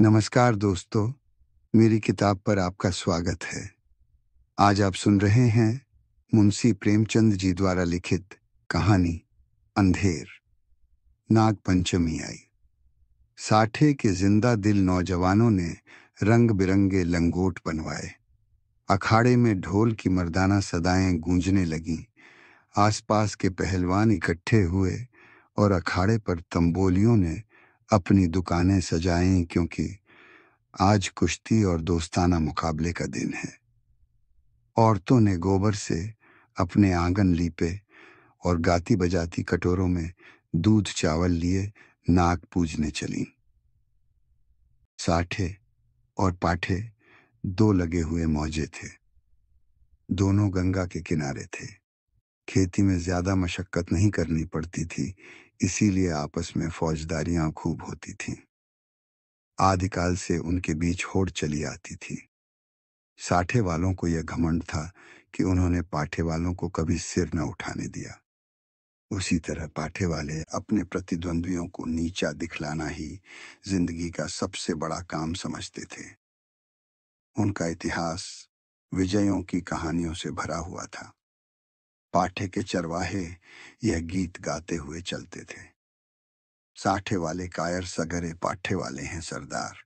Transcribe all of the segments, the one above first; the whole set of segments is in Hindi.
नमस्कार दोस्तों, मेरी किताब पर आपका स्वागत है। आज आप सुन रहे हैं मुंशी प्रेमचंद जी द्वारा लिखित कहानी अंधेर। नाग पंचमी आई। साठे के जिंदा दिल नौजवानों ने रंग बिरंगे लंगोट बनवाए। अखाड़े में ढोल की मर्दाना सदाएं गूंजने लगीं। आसपास के पहलवान इकट्ठे हुए और अखाड़े पर तंबोलियों ने अपनी दुकानें सजाईं, क्योंकि आज कुश्ती और दोस्ताना मुकाबले का दिन है। औरतों ने गोबर से अपने आंगन लीपे और गाती बजाती कटोरों में दूध चावल लिए नाग पूजने चलीं। साठे और पाठे दो लगे हुए मौजे थे। दोनों गंगा के किनारे थे। खेती में ज्यादा मशक्कत नहीं करनी पड़ती थी, इसीलिए आपस में फौजदारियां खूब होती थीं। आदिकाल से उनके बीच होड़ चली आती थी। साठे वालों को यह घमंड था कि उन्होंने पाठे वालों को कभी सिर न उठाने दिया। उसी तरह पाठे वाले अपने प्रतिद्वंद्वियों को नीचा दिखलाना ही जिंदगी का सबसे बड़ा काम समझते थे। उनका इतिहास विजयों की कहानियों से भरा हुआ था। पाठे के चरवाहे यह गीत गाते हुए चलते थे। साठे वाले कायर सगरे पाठे वाले हैं सरदार,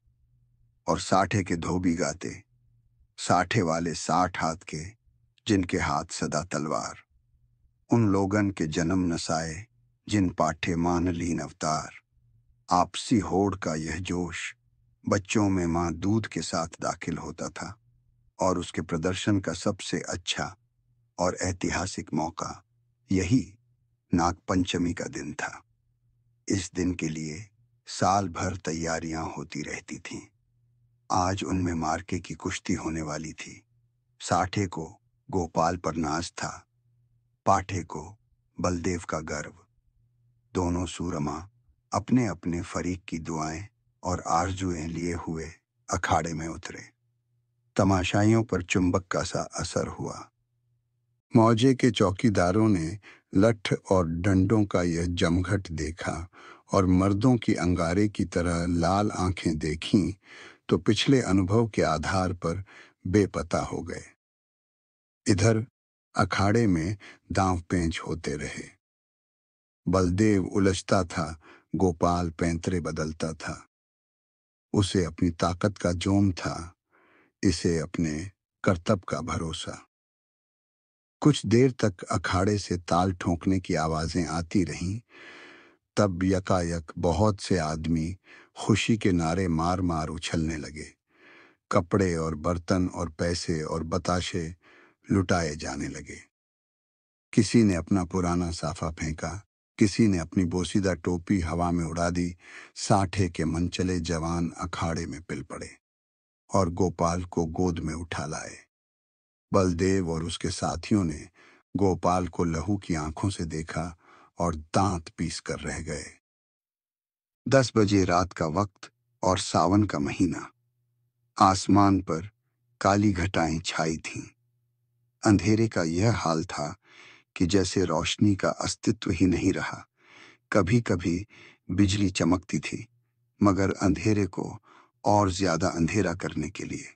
और साठे के धोबी गाते साठे वाले 60 हाथ के, जिनके हाथ सदा तलवार। उन लोगन के जन्म नसाए जिन पाठे मान लीन अवतार। आपसी होड़ का यह जोश बच्चों में मां दूध के साथ दाखिल होता था, और उसके प्रदर्शन का सबसे अच्छा और ऐतिहासिक मौका यही नागपंचमी का दिन था। इस दिन के लिए साल भर तैयारियां होती रहती थीं। आज उनमें मार्के की कुश्ती होने वाली थी। साठे को गोपाल पर नाज था, पाठे को बलदेव का गर्व। दोनों सूरमा अपने अपने फरीक की दुआएं और आरजुएं लिए हुए अखाड़े में उतरे। तमाशाइयों पर चुंबक का सा असर हुआ। मौजे के चौकीदारों ने लठ और डंडों का यह जमघट देखा और मर्दों की अंगारे की तरह लाल आंखें देखीं तो पिछले अनुभव के आधार पर बेपता हो गए। इधर अखाड़े में दांव पेंच होते रहे। बलदेव उलझता था, गोपाल पैंतरे बदलता था। उसे अपनी ताकत का जोम था, इसे अपने कर्तव्य का भरोसा। कुछ देर तक अखाड़े से ताल ठोंकने की आवाजें आती रहीं। तब यकायक बहुत से आदमी खुशी के नारे मार मार उछलने लगे। कपड़े और बर्तन और पैसे और बताशे लुटाए जाने लगे। किसी ने अपना पुराना साफा फेंका, किसी ने अपनी बोसीदा टोपी हवा में उड़ा दी। साठे के मनचले जवान अखाड़े में पिल पड़े और गोपाल को गोद में उठा लाए। बलदेव और उसके साथियों ने गोपाल को लहू की आंखों से देखा और दांत पीस कर रह गए। 10 बजे रात का वक्त और सावन का महीना। आसमान पर काली घटाएं छाई थीं। अंधेरे का यह हाल था कि जैसे रोशनी का अस्तित्व ही नहीं रहा। कभी कभी बिजली चमकती थी, मगर अंधेरे को और ज्यादा अंधेरा करने के लिए।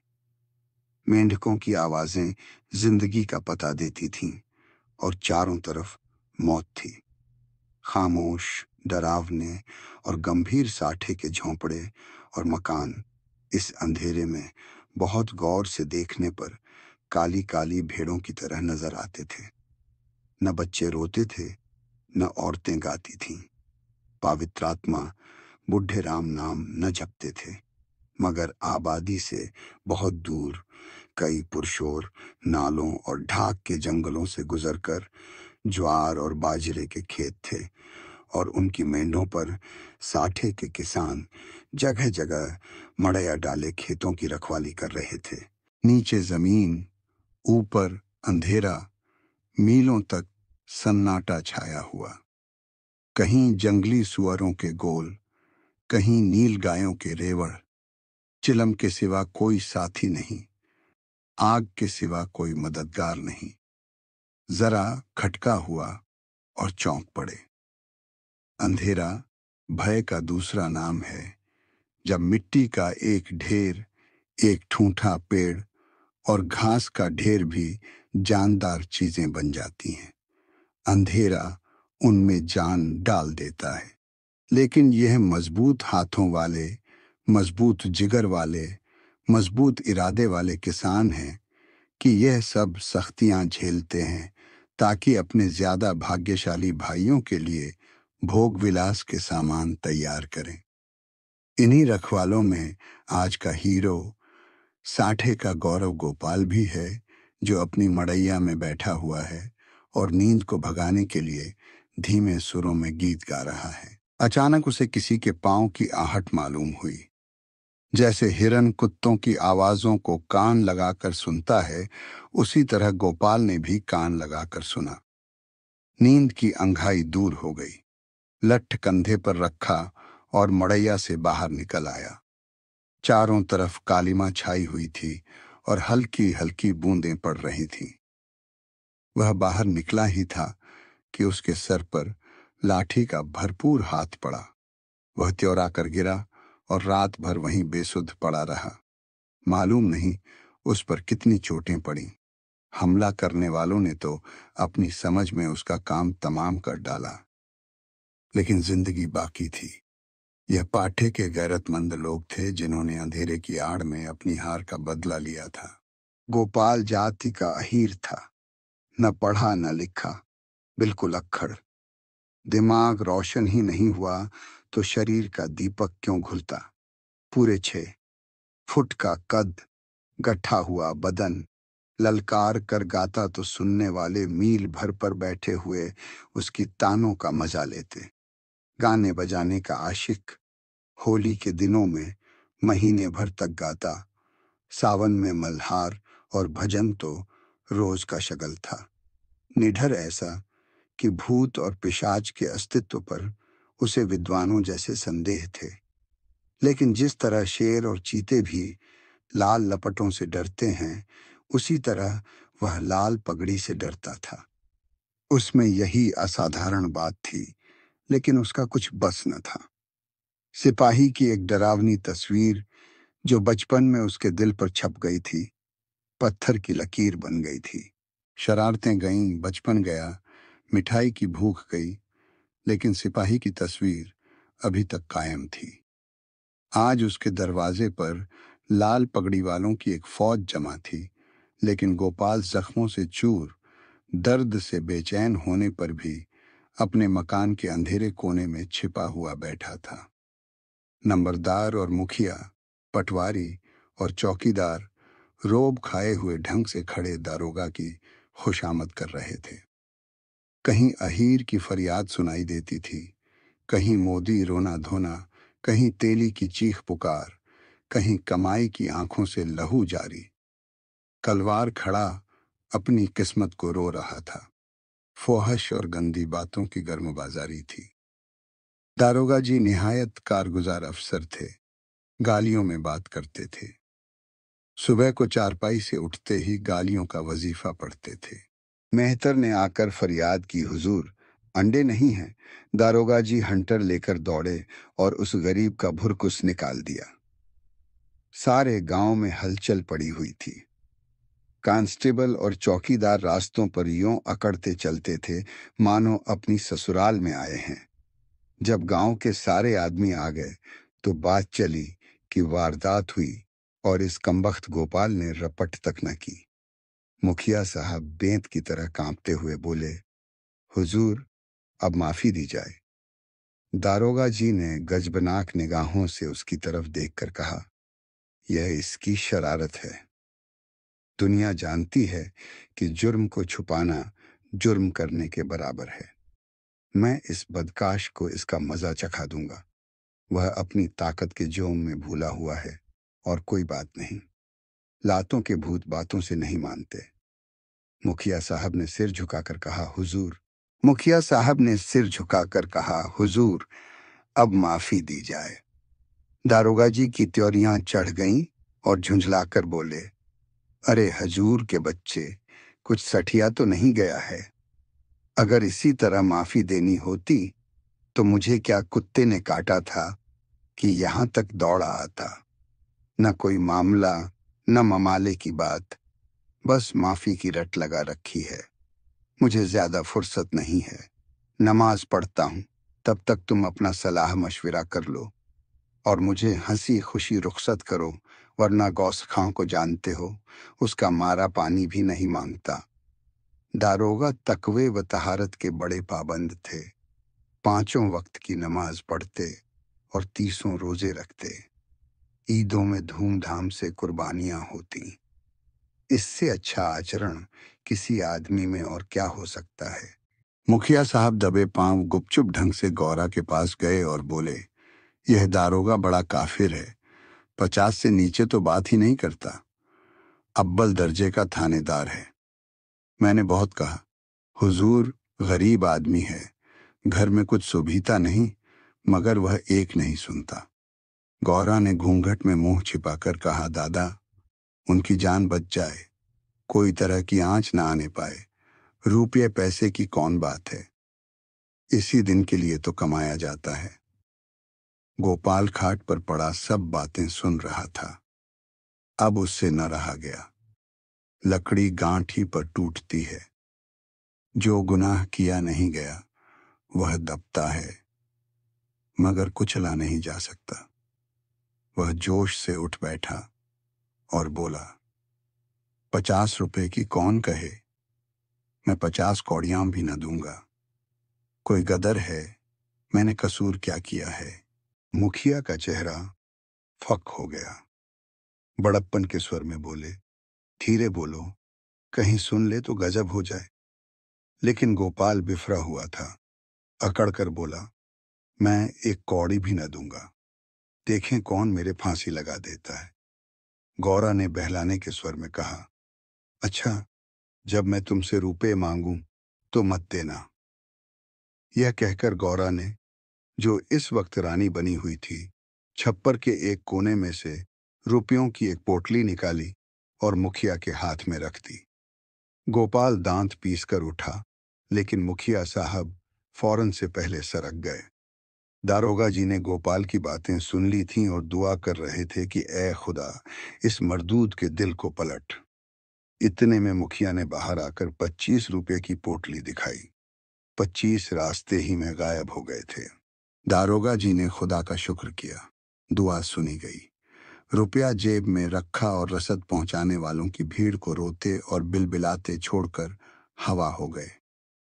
मेंढकों की आवाजें जिंदगी का पता देती थीं, और चारों तरफ मौत थी। खामोश, डरावने और गंभीर साठे के झोंपड़े और मकान इस अंधेरे में बहुत गौर से देखने पर काली काली भेड़ों की तरह नजर आते थे। न बच्चे रोते थे, न औरतें गाती थीं। पवित्रात्मा बुढ़े राम नाम न जपते थे, मगर आबादी से बहुत दूर कई पुरशोर नालों और ढाक के जंगलों से गुजरकर ज्वार और बाजरे के खेत थे, और उनकी मेंढों पर साठे के किसान जगह जगह मड़ैया डाले खेतों की रखवाली कर रहे थे। नीचे जमीन, ऊपर अंधेरा, मीलों तक सन्नाटा छाया हुआ। कहीं जंगली सुअरों के गोल, कहीं नील गायों के रेवड़। चिलम के सिवा कोई साथी नहीं, आग के सिवा कोई मददगार नहीं। जरा खटका हुआ और चौंक पड़े। अंधेरा भय का दूसरा नाम है, जब मिट्टी का एक ढेर, एक ठूंठा पेड़ और घास का ढेर भी जानदार चीजें बन जाती हैं, अंधेरा उनमें जान डाल देता है। लेकिन यह मजबूत हाथों वाले, मजबूत जिगर वाले, मजबूत इरादे वाले किसान हैं कि यह सब सख्तियां झेलते हैं ताकि अपने ज्यादा भाग्यशाली भाइयों के लिए भोग विलास के सामान तैयार करें। इन्हीं रखवालों में आज का हीरो, साठे का गौरव गोपाल भी है, जो अपनी मड़ैया में बैठा हुआ है और नींद को भगाने के लिए धीमे सुरों में गीत गा रहा है। अचानक उसे किसी के पांव की आहट मालूम हुई। जैसे हिरन कुत्तों की आवाजों को कान लगाकर सुनता है, उसी तरह गोपाल ने भी कान लगाकर सुना। नींद की अंघाई दूर हो गई। लठ कंधे पर रखा और मड़ैया से बाहर निकल आया। चारों तरफ कालिमा छाई हुई थी और हल्की हल्की बूंदें पड़ रही थीं। वह बाहर निकला ही था कि उसके सर पर लाठी का भरपूर हाथ पड़ा। वह त्योरा कर गिरा और रात भर वहीं बेसुध पड़ा रहा। मालूम नहीं उस पर कितनी चोटें पड़ी। हमला करने वालों ने तो अपनी समझ में उसका काम तमाम कर डाला, लेकिन जिंदगी बाकी थी। यह पाठे के गैरतमंद लोग थे जिन्होंने अंधेरे की आड़ में अपनी हार का बदला लिया था। गोपाल जाति का अहीर था, न पढ़ा न लिखा, बिल्कुल अक्खड़। दिमाग रोशन ही नहीं हुआ तो शरीर का दीपक क्यों घुलता। पूरे 6 फुट का कद, गट्ठा हुआ बदन, ललकार कर गाता तो सुनने वाले मील भर पर बैठे हुए उसकी तानों का मजा लेते। गाने बजाने का आशिक, होली के दिनों में महीने भर तक गाता। सावन में मल्हार और भजन तो रोज का शगल था। निडर ऐसा कि भूत और पिशाच के अस्तित्व पर उसे विद्वानों जैसे संदेह थे। लेकिन जिस तरह शेर और चीते भी लाल लपटों से डरते हैं, उसी तरह वह लाल पगड़ी से डरता था। उसमें यही असाधारण बात थी, लेकिन उसका कुछ बस न था। सिपाही की एक डरावनी तस्वीर जो बचपन में उसके दिल पर छप गई थी, पत्थर की लकीर बन गई थी। शरारतें गईं, बचपन गया, मिठाई की भूख गई, लेकिन सिपाही की तस्वीर अभी तक कायम थी। आज उसके दरवाजे पर लाल पगड़ी वालों की एक फौज जमा थी, लेकिन गोपाल जख्मों से चूर, दर्द से बेचैन होने पर भी अपने मकान के अंधेरे कोने में छिपा हुआ बैठा था। नंबरदार और मुखिया, पटवारी और चौकीदार रोब खाए हुए ढंग से खड़े दारोगा की खुशामद कर रहे थे। कहीं अहीर की फरियाद सुनाई देती थी, कहीं मोदी रोना धोना, कहीं तेली की चीख पुकार, कहीं कमाई की आंखों से लहू जारी। कलवार खड़ा अपनी किस्मत को रो रहा था। फोहश और गंदी बातों की गर्मबाजारी थी। दारोगा जी निहायत कारगुजार अफसर थे, गालियों में बात करते थे। सुबह को चारपाई से उठते ही गालियों का वजीफा पढ़ते थे। मेहतर ने आकर फरियाद की, हुजूर, अंडे नहीं हैं। दारोगा जी हंटर लेकर दौड़े और उस गरीब का भुरकुस निकाल दिया। सारे गांव में हलचल पड़ी हुई थी। कांस्टेबल और चौकीदार रास्तों पर यूं अकड़ते चलते थे मानो अपनी ससुराल में आए हैं। जब गांव के सारे आदमी आ गए तो बात चली कि वारदात हुई और इस कमबख्त गोपाल ने रपट तक न की। मुखिया साहब बेंत की तरह कांपते हुए बोले, हुजूर, अब माफी दी जाए। दारोगा जी ने गजबनाक निगाहों से उसकी तरफ देखकर कहा, यह इसकी शरारत है। दुनिया जानती है कि जुर्म को छुपाना जुर्म करने के बराबर है। मैं इस बदकाश को इसका मजा चखा दूंगा। वह अपनी ताकत के जोम में भूला हुआ है और कोई बात नहीं। लातों के भूत बातों से नहीं मानते। मुखिया साहब ने सिर झुकाकर कहा, हुजूर। मुखिया साहब ने सिर झुकाकर कहा, हुजूर, अब माफी दी जाए। दारोगा जी की त्योरियां चढ़ गईं और झुंझलाकर बोले, अरे हजूर के बच्चे, कुछ सठिया तो नहीं गया है। अगर इसी तरह माफी देनी होती तो मुझे क्या कुत्ते ने काटा था कि यहाँ तक दौड़ा आता। न कोई मामला, न ममाले की बात, बस माफी की रट लगा रखी है। मुझे ज्यादा फुर्सत नहीं है। नमाज पढ़ता हूँ, तब तक तुम अपना सलाह मशविरा कर लो और मुझे हंसी खुशी रुखसत करो, वरना गौस खां को जानते हो, उसका मारा पानी भी नहीं मांगता। दारोगा तकवे व तहारत के बड़े पाबंद थे। 5 वक्त की नमाज पढ़ते और 30 रोजे रखते। ईदों में धूमधाम से कुर्बानियां होती। इससे अच्छा आचरण किसी आदमी में और क्या हो सकता है। मुखिया साहब दबे पांव गुपचुप ढंग से गौरा के पास गए और बोले, यह दारोगा बड़ा काफिर है। 50 से नीचे तो बात ही नहीं करता। अव्वल दर्जे का थानेदार है। मैंने बहुत कहा, हुजूर गरीब आदमी है, घर में कुछ सुभीता नहीं, मगर वह एक नहीं सुनता। गौरा ने घूंघट में मुंह छिपाकर कहा, दादा, उनकी जान बच जाए, कोई तरह की आंच ना आने पाए। रुपये पैसे की कौन बात है, इसी दिन के लिए तो कमाया जाता है। गोपाल खाट पर पड़ा सब बातें सुन रहा था। अब उससे न रहा गया। लकड़ी गांठ ही पर टूटती है। जो गुनाह किया नहीं गया वह दबता है, मगर कुचला नहीं जा सकता। वह जोश से उठ बैठा और बोला, 50 रुपए की कौन कहे, मैं 50 कौड़ियां भी न दूंगा। कोई गदर है, मैंने कसूर क्या किया है। मुखिया का चेहरा फक हो गया। बड़प्पन के स्वर में बोले, धीरे बोलो, कहीं सुन ले तो गजब हो जाए। लेकिन गोपाल बिफरा हुआ था। अकड़ कर बोला, मैं एक कौड़ी भी न दूंगा। देखें कौन मेरे फांसी लगा देता है। गौरा ने बहलाने के स्वर में कहा, अच्छा, जब मैं तुमसे रुपए मांगूं तो मत देना। यह कहकर गौरा ने, जो इस वक्त रानी बनी हुई थी, छप्पर के एक कोने में से रुपयों की एक पोटली निकाली और मुखिया के हाथ में रख दी। गोपाल दांत पीस कर उठा, लेकिन मुखिया साहब फौरन से पहले सरक गए। दारोगा जी ने गोपाल की बातें सुन ली थीं और दुआ कर रहे थे कि ए खुदा, इस मर्दूद के दिल को पलट। इतने में मुखिया ने बाहर आकर 25 रुपए की पोटली दिखाई। 25 रास्ते ही में गायब हो गए थे। दारोगा जी ने खुदा का शुक्र किया। दुआ सुनी गई। रुपया जेब में रखा और रसद पहुंचाने वालों की भीड़ को रोते और बिलबिलाते छोड़कर हवा हो गए।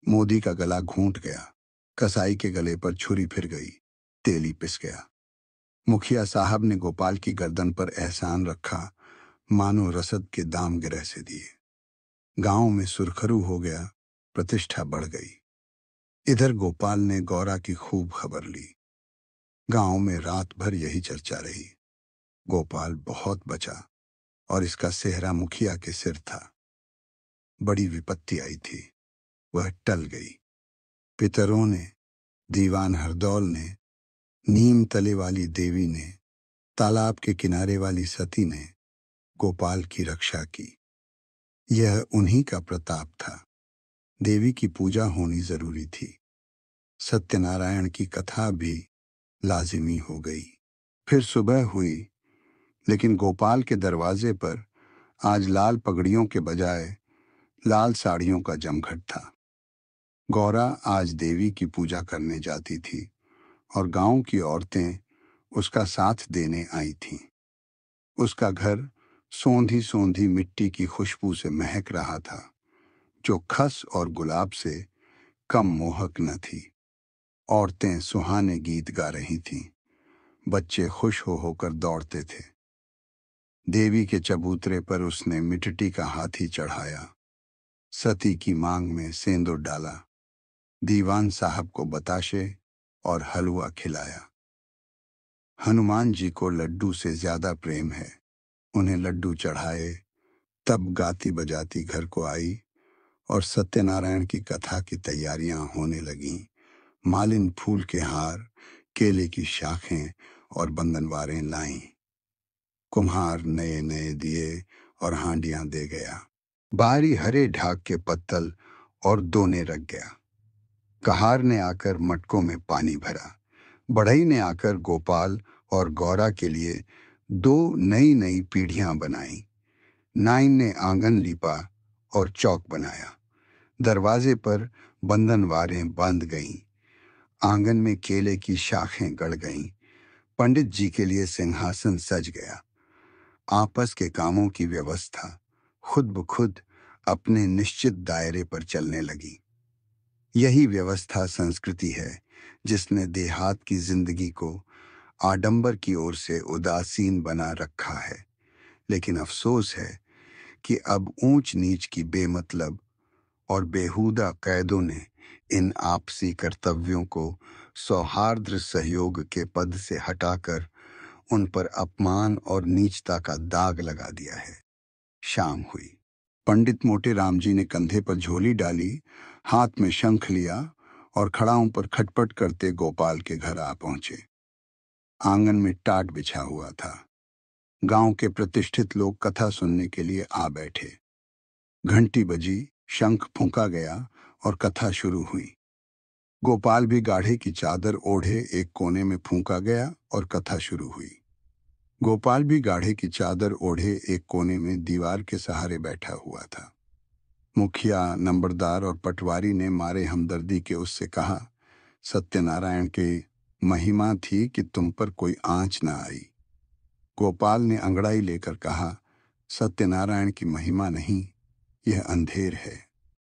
मोदी का गला घूंट गया। कसाई के गले पर छुरी फिर गई। तेली पिस गया। मुखिया साहब ने गोपाल की गर्दन पर एहसान रखा, मानो रसद के दाम गिरह से दिए। गांव में सुरखरू हो गया। प्रतिष्ठा बढ़ गई। इधर गोपाल ने गौरा की खूब खबर ली। गांव में रात भर यही चर्चा रही। गोपाल बहुत बचा और इसका सेहरा मुखिया के सिर था। बड़ी विपत्ति आई थी, वह टल गई। पितरों ने, दीवान हरदौल ने, नीम तले वाली देवी ने, तालाब के किनारे वाली सती ने गोपाल की रक्षा की। यह उन्हीं का प्रताप था। देवी की पूजा होनी जरूरी थी। सत्यनारायण की कथा भी लाजिमी हो गई। फिर सुबह हुई, लेकिन गोपाल के दरवाजे पर आज लाल पगड़ियों के बजाय लाल साड़ियों का जमघट था। गौरा आज देवी की पूजा करने जाती थी और गांव की औरतें उसका साथ देने आई थीं। उसका घर सोंधी सोंधी मिट्टी की खुशबू से महक रहा था, जो खस और गुलाब से कम मोहक न थी। औरतें सुहाने गीत गा रही थीं। बच्चे खुश हो होकर दौड़ते थे। देवी के चबूतरे पर उसने मिट्टी का हाथी चढ़ाया। सती की मांग में सेंदूर डाला। दीवान साहब को बताशे और हलवा खिलाया। हनुमान जी को लड्डू से ज्यादा प्रेम है। उन्हें लड्डू चढ़ाए, तब गाती बजाती घर को आई और सत्यनारायण की कथा की तैयारियां होने लगीं। मालिन फूल के हार, केले की शाखें और बंधनवारें लाईं। कुम्हार नए नए दिए और हांडियां दे गया। बारी हरे ढाक के पत्तल और दोने रख गया। कहार ने आकर मटकों में पानी भरा। बढ़ई ने आकर गोपाल और गौरा के लिए 2 नई नई पीढ़ियां बनाई। नाइन ने आंगन लीपा और चौक बनाया। दरवाजे पर बंधनवारें बंध गईं। आंगन में केले की शाखें गड़ गईं। पंडित जी के लिए सिंहासन सज गया। आपस के कामों की व्यवस्था खुद ब खुद अपने निश्चित दायरे पर चलने लगी। यही व्यवस्था संस्कृति है जिसने देहात की जिंदगी को आडंबर की ओर से उदासीन बना रखा है। लेकिन अफसोस है कि अब ऊंच नीच की बेमतलब और बेहुदा कैदों ने इन आपसी कर्तव्यों को सौहार्द सहयोग के पद से हटाकर उन पर अपमान और नीचता का दाग लगा दिया है। शाम हुई। पंडित मोटे राम जी ने कंधे पर झोली डाली, हाथ में शंख लिया और खड़ाओं पर खटपट करते गोपाल के घर आ पहुंचे। आंगन में टाट बिछा हुआ था। गांव के प्रतिष्ठित लोग कथा सुनने के लिए आ बैठे। घंटी बजी, शंख फूंका गया और कथा शुरू हुई। गोपाल भी गाढ़े की चादर ओढ़े एक कोने में फूंका गया और कथा शुरू हुई। गोपाल भी गाढ़े की चादर ओढ़े एक कोने में दीवार के सहारे बैठा हुआ था। मुखिया, नंबरदार और पटवारी ने मारे हमदर्दी के उससे कहा, सत्यनारायण की महिमा थी कि तुम पर कोई आंच न आई। गोपाल ने अंगड़ाई लेकर कहा, सत्यनारायण की महिमा नहीं, यह अंधेर है।